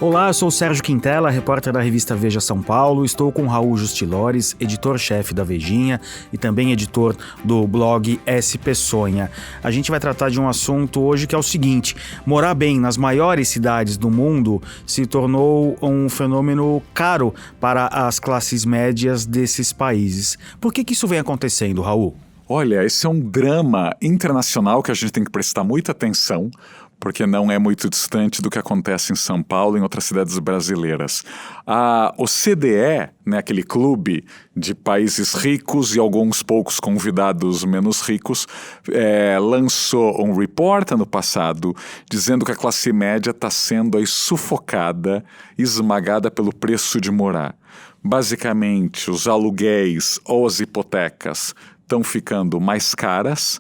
Olá, eu sou o Sérgio Quintela, repórter da revista Veja São Paulo. Estou com Raul Justilores, editor-chefe da Vejinha e também editor do blog SP Sonha. A gente vai tratar de um assunto hoje que é o seguinte: morar bem nas maiores cidades do mundo se tornou um fenômeno caro para as classes médias desses países. Por que isso vem acontecendo, Raul? Olha, esse é um drama internacional que a gente tem que prestar muita atenção, porque não é muito distante do que acontece em São Paulo e em outras cidades brasileiras. A OCDE, aquele clube de países ricos e alguns poucos convidados menos ricos, lançou um report ano passado dizendo que a classe média está sendo aí sufocada, esmagada pelo preço de morar. Basicamente, os aluguéis ou as hipotecas estão ficando mais caras,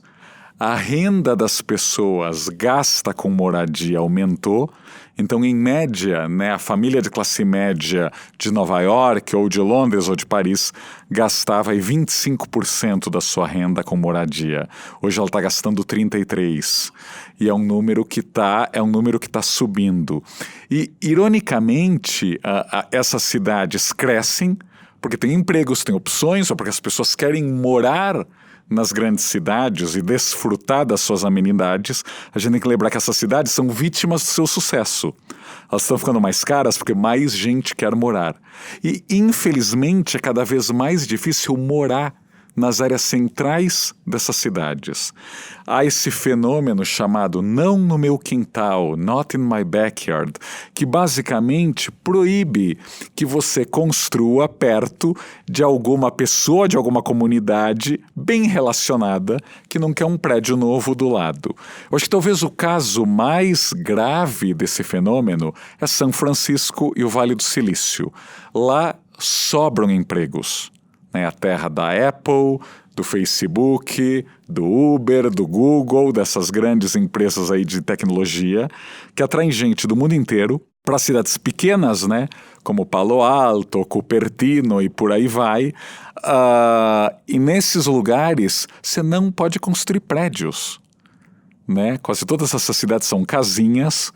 a renda das pessoas gasta com moradia aumentou, então em média, a família de classe média de Nova York ou de Londres ou de Paris gastava 25% da sua renda com moradia. Hoje ela está gastando 33%. E é um número que está subindo. E, ironicamente, essas cidades crescem porque tem empregos, tem opções, ou porque as pessoas querem morar nas grandes cidades e desfrutar das suas amenidades. A gente tem que lembrar que essas cidades são vítimas do seu sucesso. Elas estão ficando mais caras porque mais gente quer morar. E, infelizmente, é cada vez mais difícil morar nas áreas centrais dessas cidades. Há esse fenômeno chamado não no meu quintal, not in my backyard, que basicamente proíbe que você construa perto de alguma pessoa, de alguma comunidade bem relacionada, que não quer um prédio novo do lado. Eu acho que talvez o caso mais grave desse fenômeno é São Francisco e o Vale do Silício. Lá sobram empregos. A terra da Apple, do Facebook, do Uber, do Google, dessas grandes empresas aí de tecnologia, que atraem gente do mundo inteiro para cidades pequenas, como Palo Alto, Cupertino e por aí vai. E nesses lugares você não pode construir prédios. Quase todas essas cidades são casinhas,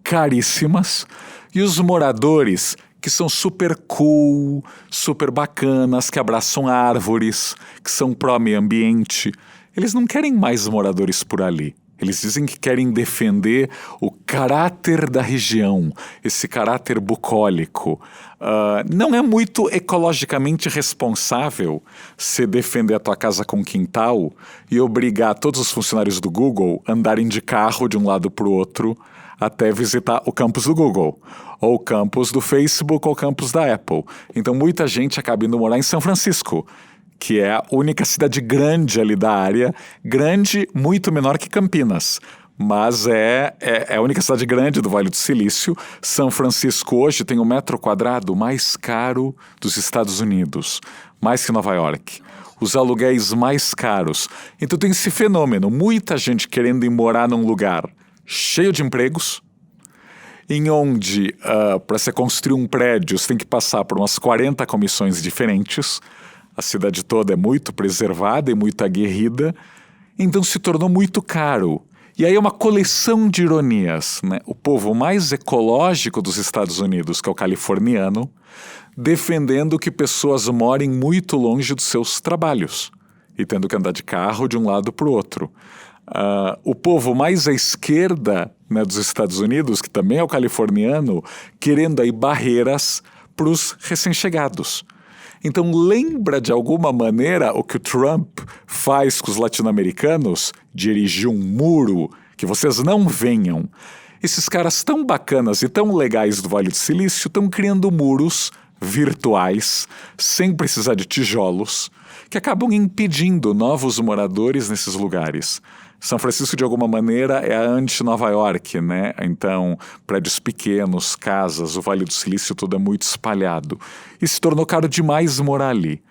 caríssimas, e os moradores que são super cool, super bacanas, que abraçam árvores, que são pró-meio ambiente. Eles não querem mais moradores por ali. Eles dizem que querem defender o caráter da região, esse caráter bucólico. Não é muito ecologicamente responsável você defender a tua casa com quintal e obrigar todos os funcionários do Google a andarem de carro de um lado para o outro até visitar o campus do Google, ou o campus do Facebook, ou o campus da Apple. Então muita gente acaba indo morar em São Francisco, que é a única cidade grande ali da área, grande, muito menor que Campinas, mas é a única cidade grande do Vale do Silício. São Francisco hoje tem o metro quadrado mais caro dos Estados Unidos, mais que Nova York. Os aluguéis mais caros. Então tem esse fenômeno, muita gente querendo ir morar num lugar cheio de empregos, em onde, para você construir um prédio, você tem que passar por umas 40 comissões diferentes. A cidade toda é muito preservada e muito aguerrida, então se tornou muito caro. E aí é uma coleção de ironias, O povo mais ecológico dos Estados Unidos, que é o californiano, defendendo que pessoas morem muito longe dos seus trabalhos e tendo que andar de carro de um lado para o outro. O povo mais à esquerda dos Estados Unidos, que também é o californiano, querendo aí barreiras para os recém-chegados. Então lembra de alguma maneira o que o Trump faz com os latino-americanos, de erigir um muro, que vocês não venham. Esses caras tão bacanas e tão legais do Vale do Silício estão criando muros virtuais, sem precisar de tijolos, que acabam impedindo novos moradores nesses lugares. São Francisco, de alguma maneira, é a anti-Nova York, Então, prédios pequenos, casas, o Vale do Silício todo é muito espalhado. E se tornou caro demais morar ali.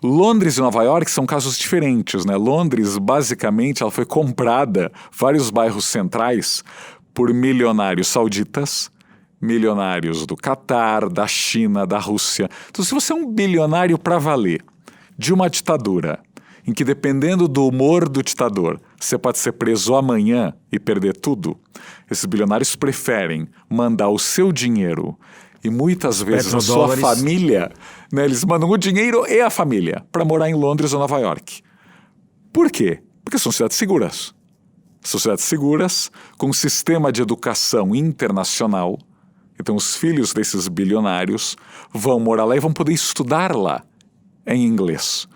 Londres e Nova York são casos diferentes, Londres, basicamente, ela foi comprada, vários bairros centrais, por milionários sauditas, milionários do Catar, da China, da Rússia. Então, se você é um bilionário para valer, de uma ditadura, em que dependendo do humor do ditador, você pode ser preso amanhã e perder tudo, esses bilionários preferem mandar o seu dinheiro e muitas vezes a sua família, né, eles mandam o dinheiro e a família para morar em Londres ou Nova York. Por quê? Porque são cidades seguras. Sociedades seguras, com um sistema de educação internacional. Então os filhos desses bilionários vão morar lá e vão poder estudar lá em inglês.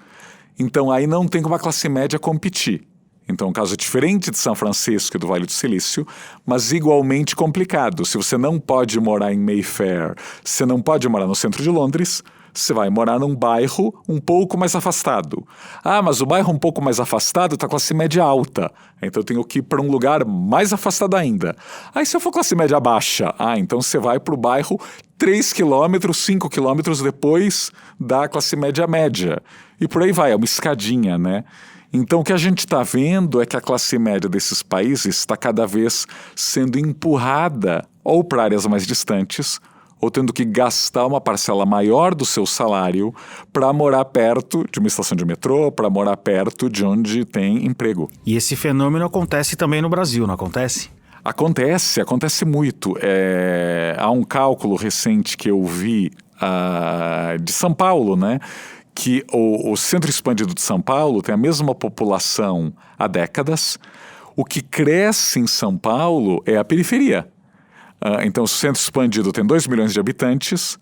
Então aí não tem como a classe média competir. Então, um caso diferente de São Francisco e do Vale do Silício, mas igualmente complicado. Se você não pode morar em Mayfair, você não pode morar no centro de Londres, você vai morar num bairro um pouco mais afastado. Ah, mas o bairro um pouco mais afastado está classe média alta. Então eu tenho que ir para um lugar mais afastado ainda. Aí se eu for classe média baixa, então você vai para o bairro 3 quilômetros, 5 quilômetros depois da classe média média. E por aí vai, é uma escadinha, né? Então o que a gente está vendo é que a classe média desses países está cada vez sendo empurrada ou para áreas mais distantes, ou tendo que gastar uma parcela maior do seu salário para morar perto de uma estação de metrô, para morar perto de onde tem emprego. E esse fenômeno acontece também no Brasil, não acontece? Acontece muito. Há um cálculo recente que eu vi de São Paulo, né? Que o centro expandido de São Paulo tem a mesma população há décadas. O que cresce em São Paulo é a periferia. Então, o centro expandido tem 2 milhões de habitantes,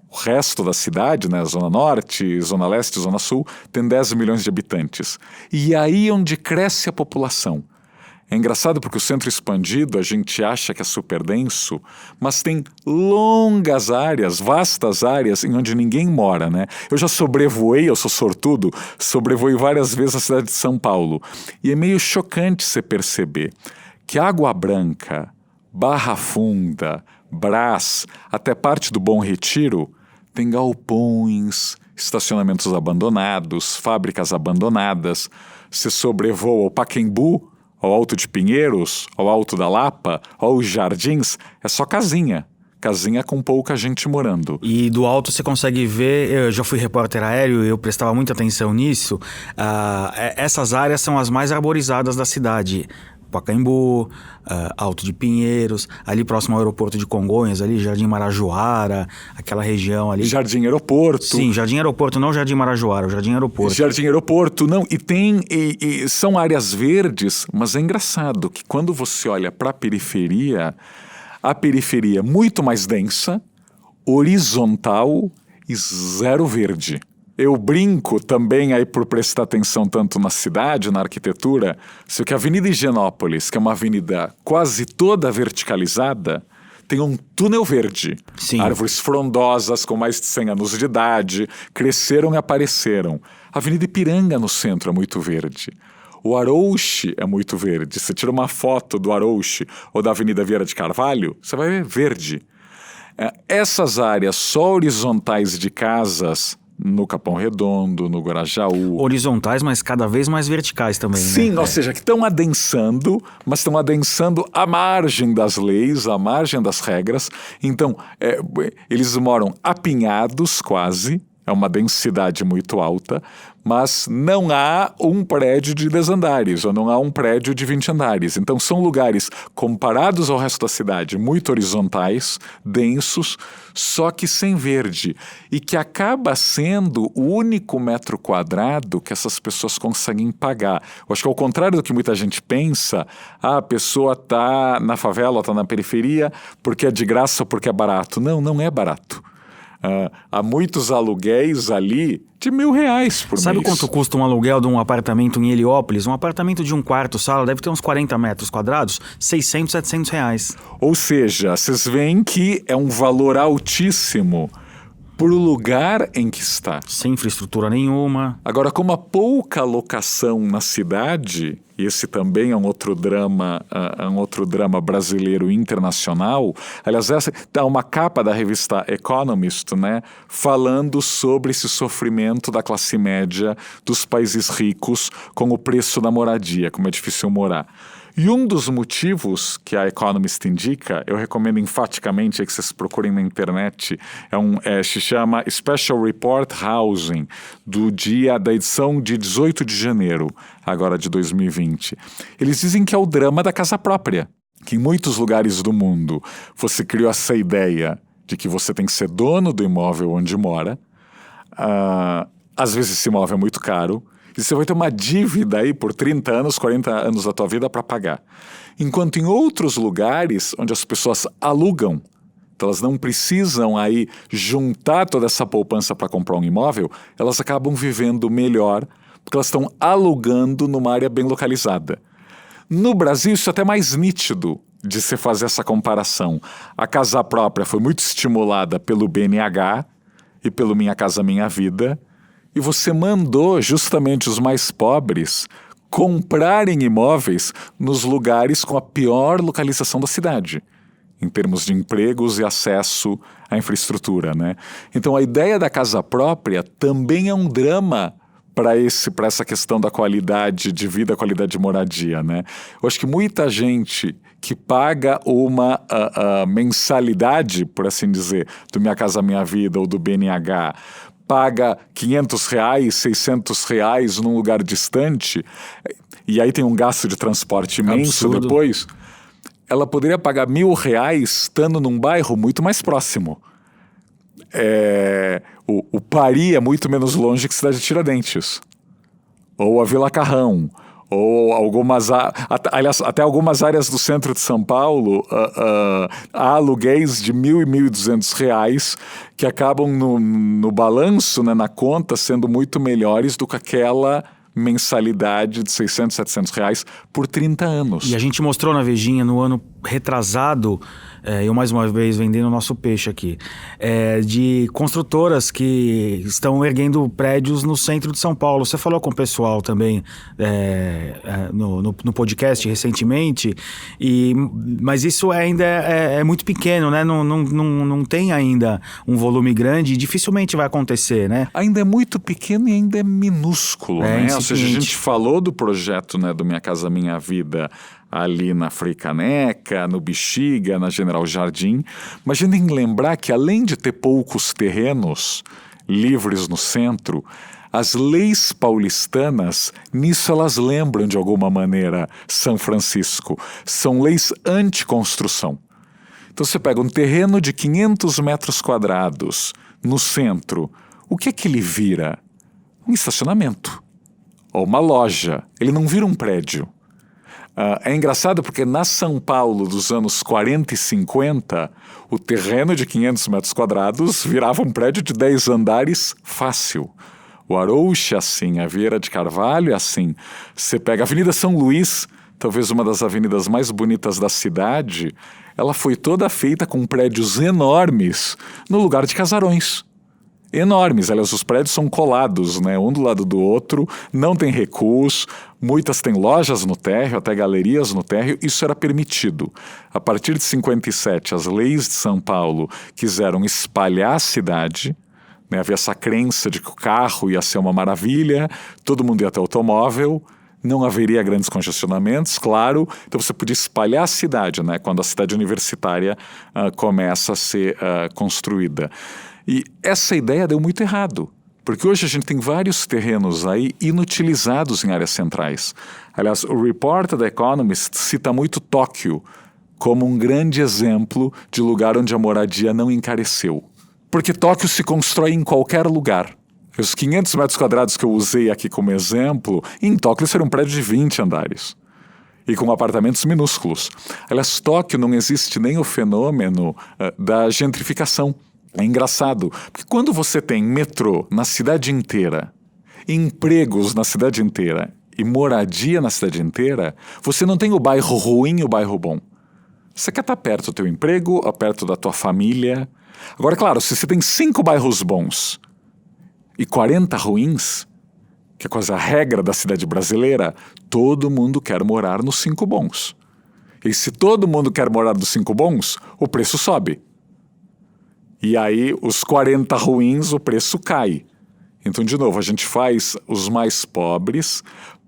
o resto da cidade, né, Zona Norte, Zona Leste, Zona Sul, tem 10 milhões de habitantes. E aí onde cresce a população. É engraçado porque o centro expandido a gente acha que é super denso, mas tem longas áreas, vastas áreas em onde ninguém mora, né? Eu já sobrevoei, eu sou sortudo, sobrevoei várias vezes a cidade de São Paulo. E é meio chocante você perceber que Água Branca, Barra Funda, Brás, até parte do Bom Retiro, tem galpões, estacionamentos abandonados, fábricas abandonadas. Você sobrevoa o Pacaembu, ao Alto de Pinheiros, ao Alto da Lapa, aos Jardins, é só casinha. Casinha com pouca gente morando. E do alto você consegue ver, eu já fui repórter aéreo e eu prestava muita atenção nisso, essas áreas são as mais arborizadas da cidade. Pacaembu, Alto de Pinheiros, ali próximo ao aeroporto de Congonhas, ali Jardim Marajoara, aquela região ali. Jardim Aeroporto. Sim, Jardim Aeroporto, não Jardim Marajoara, o Jardim Aeroporto. Jardim Aeroporto, não. E são áreas verdes, mas é engraçado que quando você olha para a periferia é muito mais densa, horizontal e zero verde. Eu brinco também aí por prestar atenção tanto na cidade, na arquitetura, se que a Avenida Higienópolis, que é uma avenida quase toda verticalizada, tem um túnel verde. Sim. Árvores frondosas com mais de 100 anos de idade, cresceram e apareceram. A Avenida Ipiranga no centro é muito verde. O Arouche é muito verde. Você tira uma foto do Arouche ou da Avenida Vieira de Carvalho, você vai ver verde. Essas áreas só horizontais de casas no Capão Redondo, no Guarajaú. Horizontais, mas cada vez mais verticais também, Sim, né? Ou seja, que estão adensando, mas estão adensando à margem das leis, à margem das regras. Então, eles moram apinhados quase, é uma densidade muito alta, mas não há um prédio de 10 andares, ou não há um prédio de 20 andares. Então são lugares, comparados ao resto da cidade, muito horizontais, densos, só que sem verde. E que acaba sendo o único metro quadrado que essas pessoas conseguem pagar. Eu acho que ao contrário do que muita gente pensa, a pessoa está na favela, está na periferia, porque é de graça ou porque é barato. Não, não é barato. Há muitos aluguéis ali de R$1.000 por mês. Sabe quanto custa um aluguel de um apartamento em Heliópolis? Um apartamento de um quarto, sala, deve ter uns 40 metros quadrados, R$600, R$700. Ou seja, vocês veem que é um valor altíssimo por lugar em que está. Sem infraestrutura nenhuma. Agora, como há pouca locação na cidade, e esse também é um outro drama brasileiro internacional. Aliás, essa dá uma capa da revista Economist, né, falando sobre esse sofrimento da classe média dos países ricos com o preço da moradia, como é difícil morar. E um dos motivos que a Economist indica, eu recomendo enfaticamente que vocês procurem na internet, se chama Special Report Housing, da edição de 18 de janeiro, agora de 2020. Eles dizem que é o drama da casa própria, que em muitos lugares do mundo você criou essa ideia de que você tem que ser dono do imóvel onde mora. Às vezes esse imóvel é muito caro e você vai ter uma dívida aí por 30 anos, 40 anos da tua vida para pagar. Enquanto em outros lugares onde as pessoas alugam, então elas não precisam aí juntar toda essa poupança para comprar um imóvel, elas acabam vivendo melhor porque elas estão alugando numa área bem localizada. No Brasil isso é até mais nítido de se fazer essa comparação. A casa própria foi muito estimulada pelo BNH e pelo Minha Casa Minha Vida, e você mandou justamente os mais pobres comprarem imóveis nos lugares com a pior localização da cidade, em termos de empregos e acesso à infraestrutura, né? Então a ideia da casa própria também é um drama para essa questão da qualidade de vida, qualidade de moradia, né? Eu acho que muita gente que paga uma mensalidade, por assim dizer, do Minha Casa Minha Vida ou do BNH, paga R$500, R$600 num lugar distante, e aí tem um gasto de transporte imenso Absurdo. Depois, ela poderia pagar R$1.000 estando num bairro muito mais próximo. O Pari é muito menos longe que Cidade de Tiradentes, ou a Vila Carrão, ou aliás, até algumas áreas do centro de São Paulo, há aluguéis de R$1.000 e R$1.200 que acabam no balanço, né, na conta, sendo muito melhores do que aquela mensalidade de R$600, R$700 por 30 anos. E a gente mostrou na Vejinha no ano retrasado, eu mais uma vez vendendo o nosso peixe aqui, de construtoras que estão erguendo prédios no centro de São Paulo. Você falou com o pessoal também no podcast recentemente, mas isso ainda é muito pequeno, né? Não tem ainda um volume grande e dificilmente vai acontecer, né? Ainda é muito pequeno e ainda é minúsculo, né? Ou seja, a incipiente. gente falou do projeto, né, do Minha Casa Minha Vida ali na Frei Caneca, no Bexiga, na General Jardim, mas a gente tem que lembrar que além de ter poucos terrenos livres no centro, as leis paulistanas, nisso elas lembram de alguma maneira São Francisco. São leis anti-construção. Então você pega um terreno de 500 metros quadrados no centro, o que é que ele vira? Um estacionamento ou uma loja. Ele não vira um prédio. É engraçado porque na São Paulo dos anos 40 e 50, o terreno de 500 metros quadrados virava um prédio de 10 andares fácil. O Arouche é assim, a Vieira de Carvalho é assim. Você pega a Avenida São Luís, talvez uma das avenidas mais bonitas da cidade, ela foi toda feita com prédios enormes no lugar de casarões. Enormes, aliás, os prédios são colados, né, um do lado do outro, não tem recuos, muitas têm lojas no térreo, até galerias no térreo, isso era permitido. A partir de 57, as leis de São Paulo quiseram espalhar a cidade, né, havia essa crença de que o carro ia ser uma maravilha, todo mundo ia ter automóvel, não haveria grandes congestionamentos, claro, então você podia espalhar a cidade, né, quando a cidade universitária começa a ser construída. E essa ideia deu muito errado, porque hoje a gente tem vários terrenos aí inutilizados em áreas centrais. Aliás, o report da Economist cita muito Tóquio como um grande exemplo de lugar onde a moradia não encareceu. Porque Tóquio se constrói em qualquer lugar. Os 500 metros quadrados que eu usei aqui como exemplo, em Tóquio seria um prédio de 20 andares. E com apartamentos minúsculos. Aliás, Tóquio não existe nem o fenômeno da gentrificação. É engraçado, porque quando você tem metrô na cidade inteira, empregos na cidade inteira e moradia na cidade inteira, você não tem o bairro ruim e o bairro bom. Você quer estar perto do teu emprego, perto da tua família. Agora, claro, se você tem 5 bairros bons e 40 ruins, que é quase a regra da cidade brasileira, todo mundo quer morar nos 5 bons. E se todo mundo quer morar nos 5 bons, o preço sobe. E aí, os 40 ruins, o preço cai. Então, de novo, a gente faz os mais pobres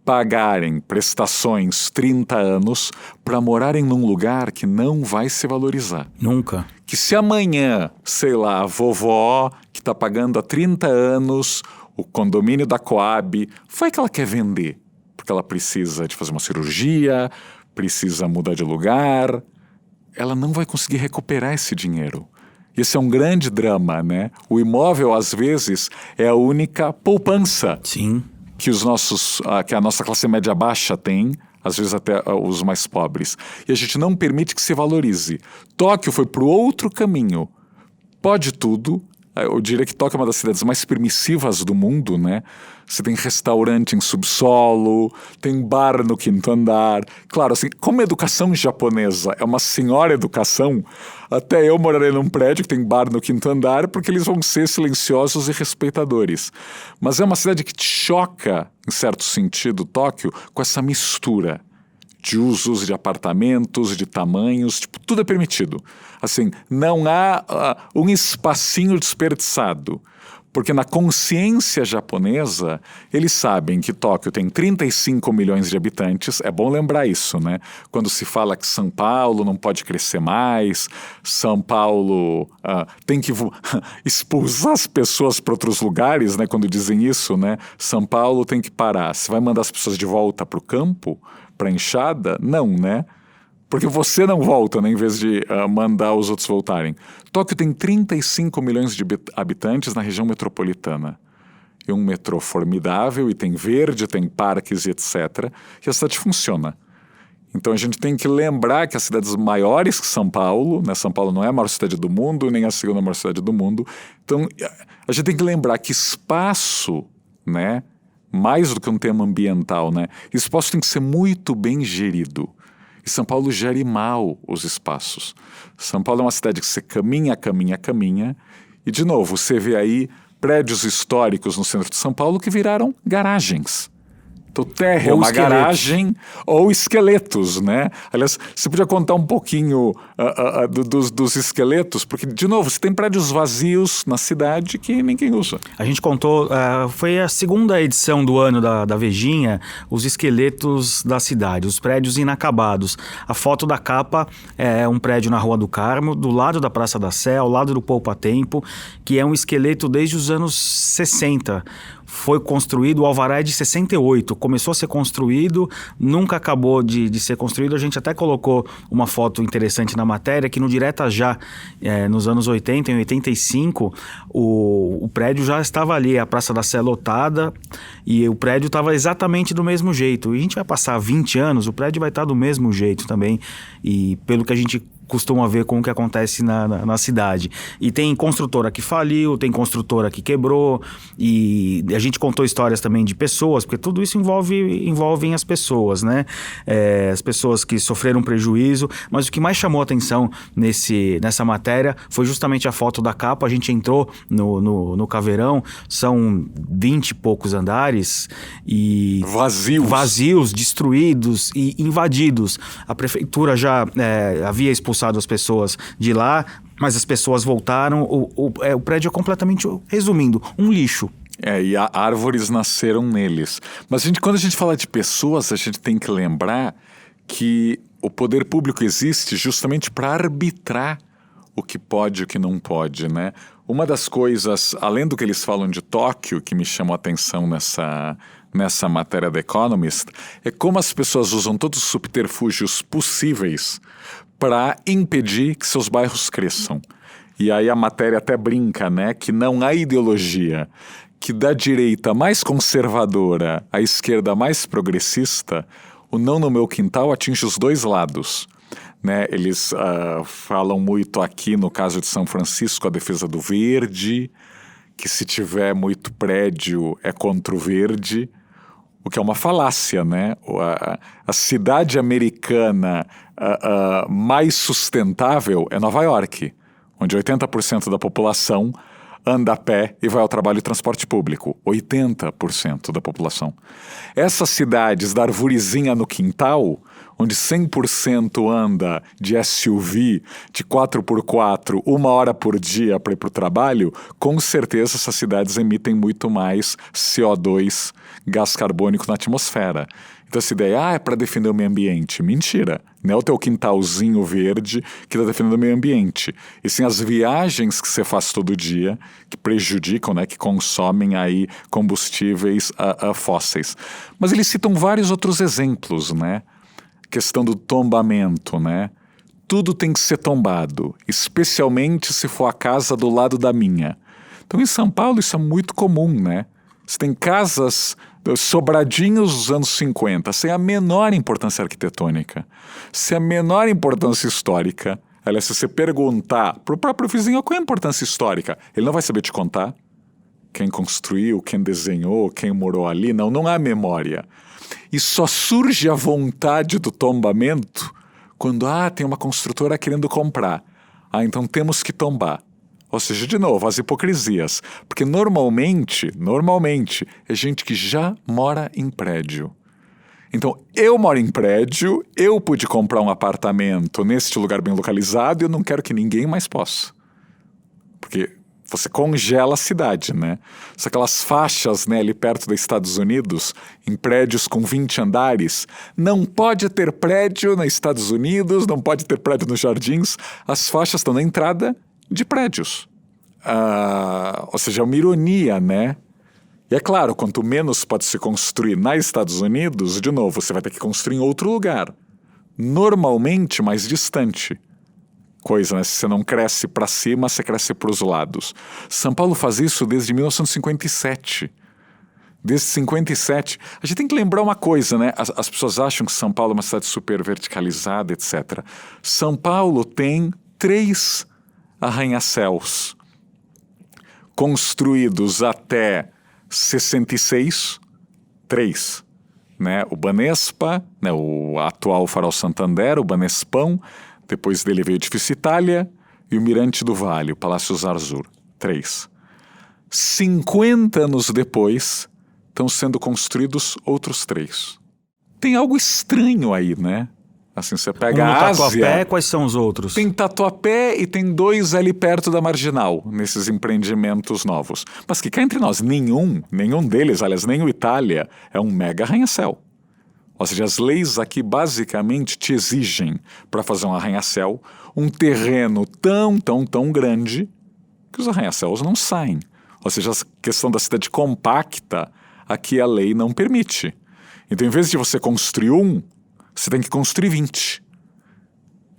pagarem prestações 30 anos para morarem num lugar que não vai se valorizar. Nunca. Que se amanhã, sei lá, a vovó que está pagando há 30 anos o condomínio da Coab, vai que ela quer vender, porque ela precisa de fazer uma cirurgia, precisa mudar de lugar, ela não vai conseguir recuperar esse dinheiro. Esse é um grande drama, né? O imóvel, às vezes, é a única poupança. Sim. Que que a nossa classe média baixa tem, às vezes até os mais pobres. E a gente não permite que se valorize. Tóquio foi para o outro caminho. Pode tudo. Eu diria que Tóquio é uma das cidades mais permissivas do mundo, né? Você tem restaurante em subsolo, tem bar no quinto andar. Claro, assim, como a educação japonesa é uma senhora educação, até eu morarei num prédio que tem bar no quinto andar porque eles vão ser silenciosos e respeitadores. Mas é uma cidade que te choca, em certo sentido, Tóquio, com essa mistura de usos de apartamentos, de tamanhos, tipo, tudo é permitido. Assim, não há um espacinho desperdiçado. Porque na consciência japonesa, eles sabem que Tóquio tem 35 milhões de habitantes. É bom lembrar isso, né? Quando se fala que São Paulo não pode crescer mais, São Paulo tem que expulsar as pessoas para outros lugares, né? Quando dizem isso, né? São Paulo tem que parar. Você vai mandar as pessoas de volta para o campo? Para a enxada? Não, né? Porque você não volta, né, em vez de mandar os outros voltarem. Tóquio tem 35 milhões de habitantes na região metropolitana. E um metrô formidável, e tem verde, tem parques e etc. E a cidade funciona. Então a gente tem que lembrar que as cidades maiores que São Paulo, né, São Paulo não é a maior cidade do mundo, nem a segunda maior cidade do mundo. Então a gente tem que lembrar que espaço, né, mais do que um tema ambiental, né, espaço tem que ser muito bem gerido. E São Paulo gere mal os espaços. São Paulo é uma cidade que você caminha, e de novo, você vê aí prédios históricos no centro de São Paulo que viraram garagens. Então, terra é uma garagem ou esqueletos, né? Aliás, você podia contar um pouquinho dos esqueletos, porque, de novo, você tem prédios vazios na cidade que ninguém usa. A gente contou, foi a segunda edição do ano da Vejinha, os esqueletos da cidade, os prédios inacabados. A foto da capa é um prédio na Rua do Carmo, do lado da Praça da Sé, ao lado do Poupa Tempo, que é um esqueleto desde os anos 60. Foi construído, o alvará é de 68, começou a ser construído, nunca acabou de ser construído. A gente até colocou uma foto interessante na matéria, que no Direta Já, nos anos 80, em 85, o prédio já estava ali, a Praça da Sé lotada, e o prédio estava exatamente do mesmo jeito. E a gente vai passar 20 anos, o prédio vai estar do mesmo jeito também, e pelo que a gente costuma ver com o que acontece na cidade. E tem construtora que faliu, tem construtora que quebrou, e a gente contou histórias também de pessoas, porque tudo isso envolvem as pessoas, né? As pessoas que sofreram prejuízo, mas o que mais chamou a atenção nessa matéria foi justamente a foto da capa. A gente entrou no Caveirão, são 20 e poucos andares, e vazios, destruídos e invadidos. A prefeitura já havia expulsado as pessoas de lá, mas as pessoas voltaram. O prédio é completamente, resumindo, um lixo. E árvores nasceram neles. Mas quando a gente fala de pessoas, a gente tem que lembrar que o poder público existe justamente para arbitrar o que pode e o que não pode, né? Uma das coisas, além do que eles falam de Tóquio, que me chamou a atenção nessa matéria da Economist, é como as pessoas usam todos os subterfúgios possíveis para impedir que seus bairros cresçam. E aí a matéria até brinca, né, que não há ideologia que da direita mais conservadora à esquerda mais progressista, o não no meu quintal atinge os dois lados. Né? Eles falam muito aqui, no caso de São Francisco, a defesa do verde, que se tiver muito prédio é contra o verde, o que é uma falácia, né? A cidade americana mais sustentável é Nova York, onde 80% da população anda a pé e vai ao trabalho de transporte público. 80% da população. Essas cidades da arvorezinha no quintal, onde 100% anda de SUV, de 4x4, 1 hora por dia para ir para o trabalho, com certeza essas cidades emitem muito mais CO2, gás carbônico na atmosfera. Então essa ideia, é para defender o meio ambiente. Mentira. Não é o teu quintalzinho verde que está defendendo o meio ambiente. E sim as viagens que você faz todo dia, que prejudicam, né, que consomem aí combustíveis fósseis. Mas eles citam vários outros exemplos, né? Questão do tombamento, né? Tudo tem que ser tombado, especialmente se for a casa do lado da minha. Então em São Paulo isso é muito comum, né? Você tem casas, sobradinhos dos anos 50, sem a menor importância arquitetônica, sem a menor importância histórica. Aliás, se você perguntar para o próprio vizinho qual é a importância histórica, ele não vai saber te contar. Quem construiu, quem desenhou, quem morou ali, não há memória. E só surge a vontade do tombamento quando tem uma construtora querendo comprar. Então temos que tombar. Ou seja, de novo, as hipocrisias. Porque normalmente, é gente que já mora em prédio. Então, eu moro em prédio, eu pude comprar um apartamento neste lugar bem localizado e eu não quero que ninguém mais possa. Porque você congela a cidade, né? São aquelas faixas, né, ali perto dos Estados Unidos, em prédios com 20 andares. Não pode ter prédio nos Estados Unidos, não pode ter prédio nos jardins. As faixas estão na entrada de prédios. Ou seja, é uma ironia, né? E é claro, quanto menos pode se construir nos Estados Unidos, de novo, você vai ter que construir em outro lugar. Normalmente mais distante. Coisa, né? Se você não cresce para cima, você cresce para os lados. São Paulo faz isso desde 1957. Desde 57. A gente tem que lembrar uma coisa, né? As pessoas acham que São Paulo é uma cidade super verticalizada, etc. São Paulo tem 3 arranha-céus construídos até 66, 3, né? O Banespa, né? O atual Farol Santander, o Banespão, depois dele veio o Edifício Itália e o Mirante do Vale, o Palácio Zarzur, 3. 50 anos depois, estão sendo construídos outros 3. Tem algo estranho aí, né? Assim, você pega a Ásia... Tatuapé, quais são os outros? Tem Tatuapé e tem 2 ali perto da Marginal, nesses empreendimentos novos. Mas que cá entre nós, nenhum deles, aliás, nem o Itália, é um mega arranha-céu. Ou seja, as leis aqui basicamente te exigem, para fazer um arranha-céu, um terreno tão grande que os arranha-céus não saem. Ou seja, a questão da cidade compacta, aqui a lei não permite. Então, em vez de você construir você tem que construir 20.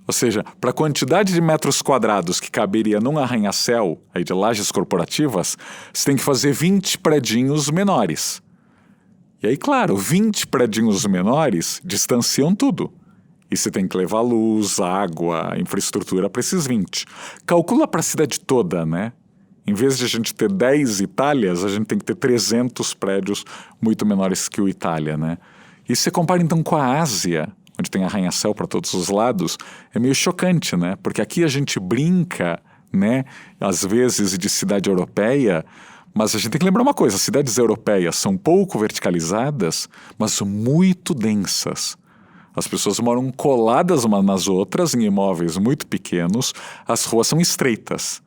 Ou seja, para a quantidade de metros quadrados que caberia num arranha-céu aí de lajes corporativas, você tem que fazer 20 predinhos menores. E aí, claro, 20 predinhos menores distanciam tudo. E você tem que levar luz, água, infraestrutura para esses 20. Calcula para a cidade toda, né? Em vez de a gente ter 10 Itálias, a gente tem que ter 300 prédios muito menores que o Itália, né? E se você compara então com a Ásia, onde tem arranha-céu para todos os lados, é meio chocante, né? Porque aqui a gente brinca, né, às vezes de cidade europeia, mas a gente tem que lembrar uma coisa, as cidades europeias são pouco verticalizadas, mas muito densas. As pessoas moram coladas umas nas outras em imóveis muito pequenos, as ruas são estreitas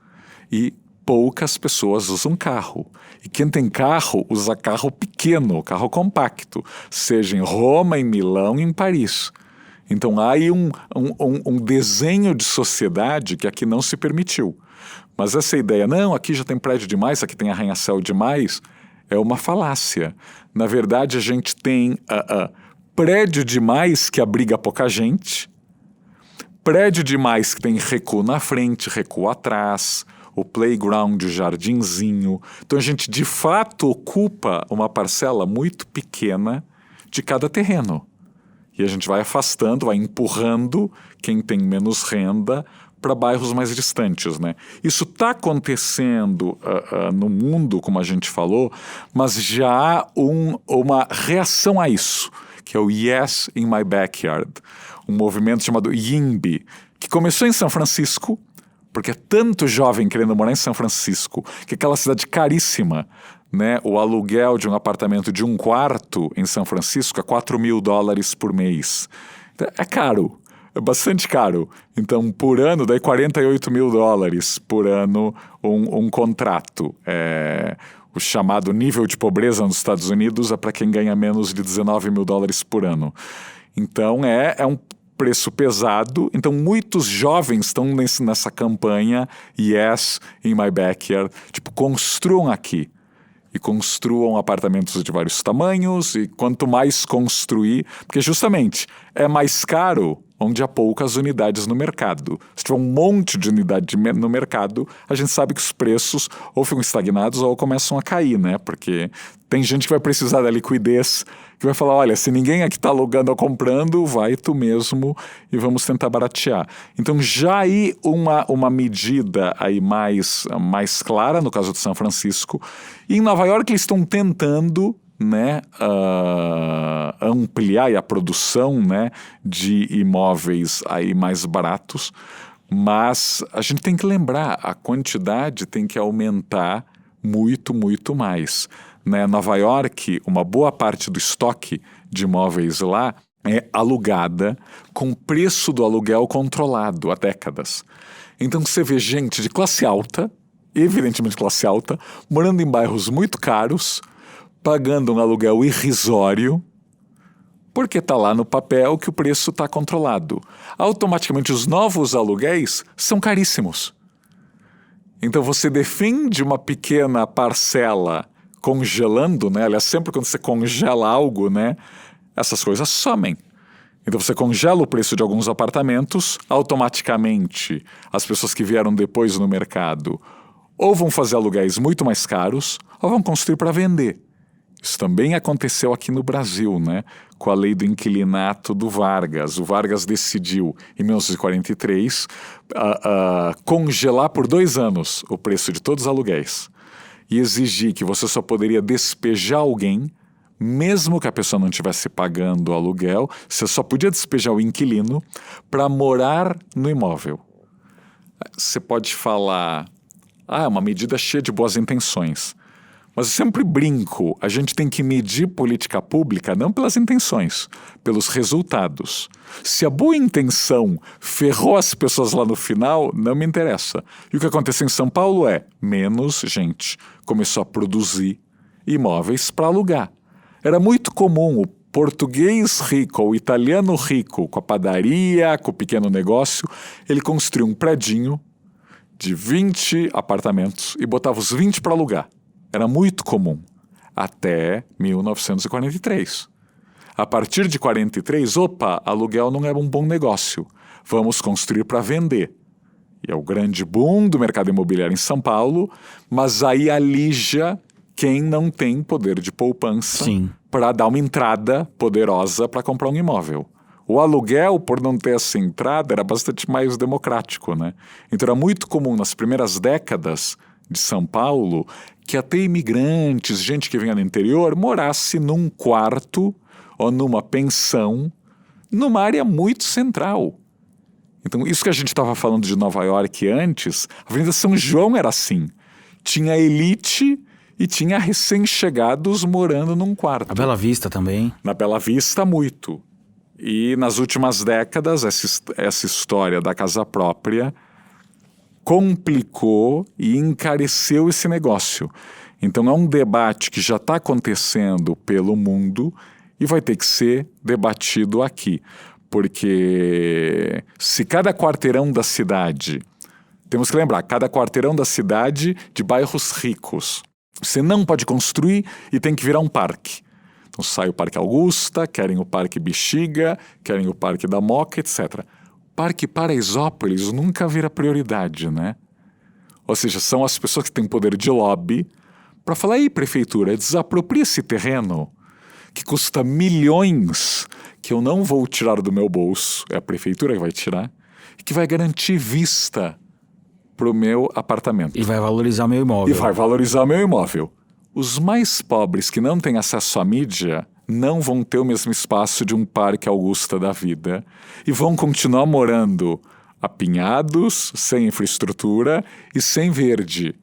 e poucas pessoas usam carro. E quem tem carro, usa carro pequeno, carro compacto, seja em Roma, em Milão, em Paris. Então há aí um desenho de sociedade que aqui não se permitiu. Mas essa ideia, não, aqui já tem prédio demais, aqui tem arranha-céu demais, é uma falácia. Na verdade, a gente tem prédio demais que abriga pouca gente, prédio demais que tem recuo na frente, recuo atrás, o playground, o jardinzinho. Então a gente de fato ocupa uma parcela muito pequena de cada terreno. E a gente vai afastando, vai empurrando quem tem menos renda para bairros mais distantes, né? Isso está acontecendo no mundo, como a gente falou, mas já há uma reação a isso, que é o Yes in My Backyard, um movimento chamado YIMBY, que começou em São Francisco, porque é tanto jovem querendo morar em São Francisco, que é aquela cidade caríssima, né? O aluguel de um apartamento de 1 quarto em São Francisco é $4.000 por mês. É caro. É bastante caro. Então, por ano, daí $48.000 por ano um contrato. O chamado nível de pobreza nos Estados Unidos é para quem ganha menos de $19.000 por ano. Então, é um preço pesado. Então, muitos jovens estão nessa campanha Yes, in my backyard. Tipo, construam aqui. E construam apartamentos de vários tamanhos. E quanto mais construir... Porque, justamente, é mais caro onde há poucas unidades no mercado. Se tiver um monte de unidade no mercado, a gente sabe que os preços ou ficam estagnados ou começam a cair, né? Porque tem gente que vai precisar da liquidez, que vai falar, olha, se ninguém aqui está alugando ou comprando, vai tu mesmo e vamos tentar baratear. Então já aí uma medida aí mais clara, no caso de São Francisco. E em Nova York eles estão tentando, né, ampliar a produção, né, de imóveis aí mais baratos, mas a gente tem que lembrar, a quantidade tem que aumentar muito, muito mais. Né? Nova York, uma boa parte do estoque de imóveis lá é alugada com preço do aluguel controlado há décadas. Então você vê gente de classe alta, evidentemente classe alta, morando em bairros muito caros, pagando um aluguel irrisório, porque está lá no papel que o preço está controlado. Automaticamente os novos aluguéis são caríssimos. Então você defende uma pequena parcela congelando, né? Aliás, sempre quando você congela algo, né, essas coisas somem. Então você congela o preço de alguns apartamentos, automaticamente as pessoas que vieram depois no mercado ou vão fazer aluguéis muito mais caros ou vão construir para vender. Isso também aconteceu aqui no Brasil, né? Com a lei do inquilinato do Vargas. O Vargas decidiu, em 1943, congelar por 2 anos o preço de todos os aluguéis e exigir que você só poderia despejar alguém, mesmo que a pessoa não estivesse pagando o aluguel, você só podia despejar o inquilino para morar no imóvel. Você pode falar, é uma medida cheia de boas intenções. Mas eu sempre brinco, a gente tem que medir política pública não pelas intenções, pelos resultados. Se a boa intenção ferrou as pessoas lá no final, não me interessa. E o que aconteceu em São Paulo é, menos gente começou a produzir imóveis para alugar. Era muito comum o português rico, o italiano rico, com a padaria, com o pequeno negócio, ele construiu um predinho de 20 apartamentos e botava os 20 para alugar. Era muito comum, até 1943. A partir de 43, aluguel não é um bom negócio. Vamos construir para vender. E é o grande boom do mercado imobiliário em São Paulo, mas aí alija quem não tem poder de poupança para dar uma entrada poderosa para comprar um imóvel. O aluguel, por não ter essa entrada, era bastante mais democrático, né? Então era muito comum nas primeiras décadas de São Paulo que até imigrantes, gente que vinha do interior, morasse num quarto ou numa pensão numa área muito central. Então, isso que a gente estava falando de Nova York antes, a Avenida São João era assim. Tinha elite e tinha recém-chegados morando num quarto. A Bela Vista também. Na Bela Vista, muito. E nas últimas décadas, essa história da casa própria complicou e encareceu esse negócio. Então é um debate que já está acontecendo pelo mundo e vai ter que ser debatido aqui. Porque se cada quarteirão da cidade, temos que lembrar, cada quarteirão da cidade de bairros ricos, você não pode construir e tem que virar um parque. Então sai o Parque Augusta, querem o Parque Bexiga, querem o Parque da Moca, etc. Parque Paraisópolis nunca vira prioridade, né? Ou seja, são as pessoas que têm poder de lobby para falar, aí prefeitura, desapropria esse terreno que custa milhões, que eu não vou tirar do meu bolso, é a prefeitura que vai tirar, e que vai garantir vista para o meu apartamento. E vai valorizar meu imóvel. E vai valorizar o meu imóvel. Os mais pobres que não têm acesso à mídia não vão ter o mesmo espaço de um Parque Augusta da vida e vão continuar morando apinhados, sem infraestrutura e sem verde.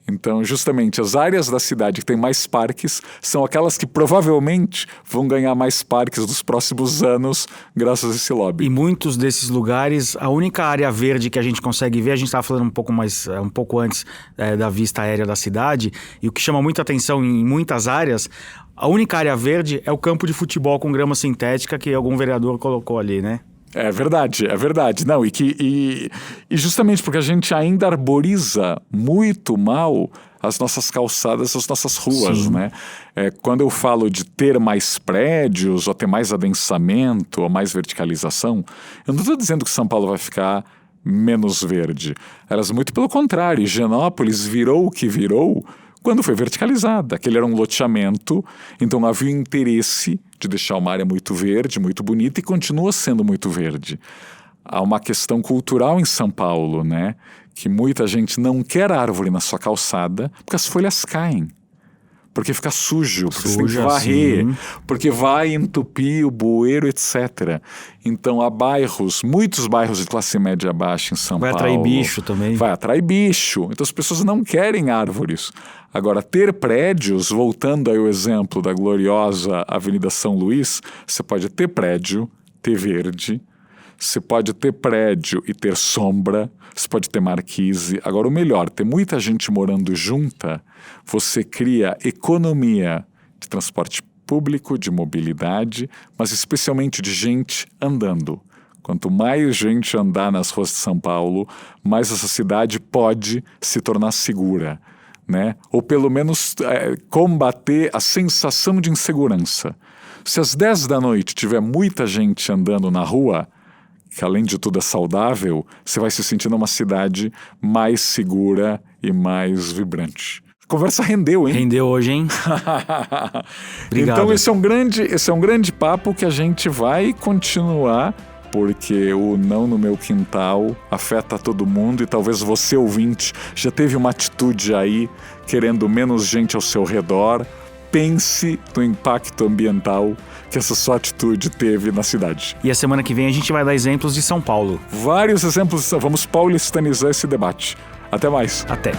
Então, justamente, as áreas da cidade que têm mais parques são aquelas que provavelmente vão ganhar mais parques nos próximos anos graças a esse lobby. E muitos desses lugares, a única área verde que a gente consegue ver, a gente estava falando um pouco antes da vista aérea da cidade, e o que chama muita atenção em muitas áreas, a única área verde é o campo de futebol com grama sintética que algum vereador colocou ali, né? É verdade, é verdade. Não, e justamente porque a gente ainda arboriza muito mal as nossas calçadas, as nossas ruas, Sim. né? Quando eu falo de ter mais prédios, ou ter mais adensamento, ou mais verticalização, eu não estou dizendo que São Paulo vai ficar menos verde. Elas muito pelo contrário. Higienópolis virou o que virou quando foi verticalizada. Aquele era um loteamento, então havia o interesse de deixar uma área muito verde, muito bonita, e continua sendo muito verde. Há uma questão cultural em São Paulo, né? Que muita gente não quer árvore na sua calçada porque as folhas caem. Porque fica sujo, porque você tem que varrer, sim. porque vai entupir o bueiro, etc. Então há muitos bairros de classe média baixa em São Paulo. Vai atrair bicho também. Vai atrair bicho. Então as pessoas não querem árvores. Agora, ter prédios, voltando aí ao exemplo da gloriosa Avenida São Luís, você pode ter prédio, ter verde, você pode ter prédio e ter sombra, você pode ter marquise. Agora, o melhor, ter muita gente morando junta, você cria economia de transporte público, de mobilidade, mas especialmente de gente andando. Quanto mais gente andar nas ruas de São Paulo, mais essa cidade pode se tornar segura, né? Ou pelo menos combater a sensação de insegurança. Se às 10 da noite tiver muita gente andando na rua, que além de tudo é saudável, você vai se sentir numa cidade mais segura e mais vibrante. A conversa rendeu, hein? Rendeu hoje, hein? Obrigado. Então esse é um grande papo que a gente vai continuar, porque o não no meu quintal afeta todo mundo, e talvez você, ouvinte, já teve uma atitude aí querendo menos gente ao seu redor. Pense no impacto ambiental que essa sua atitude teve na cidade. E a semana que vem a gente vai dar exemplos de São Paulo. Vários exemplos, vamos paulistanizar esse debate. Até mais. Até.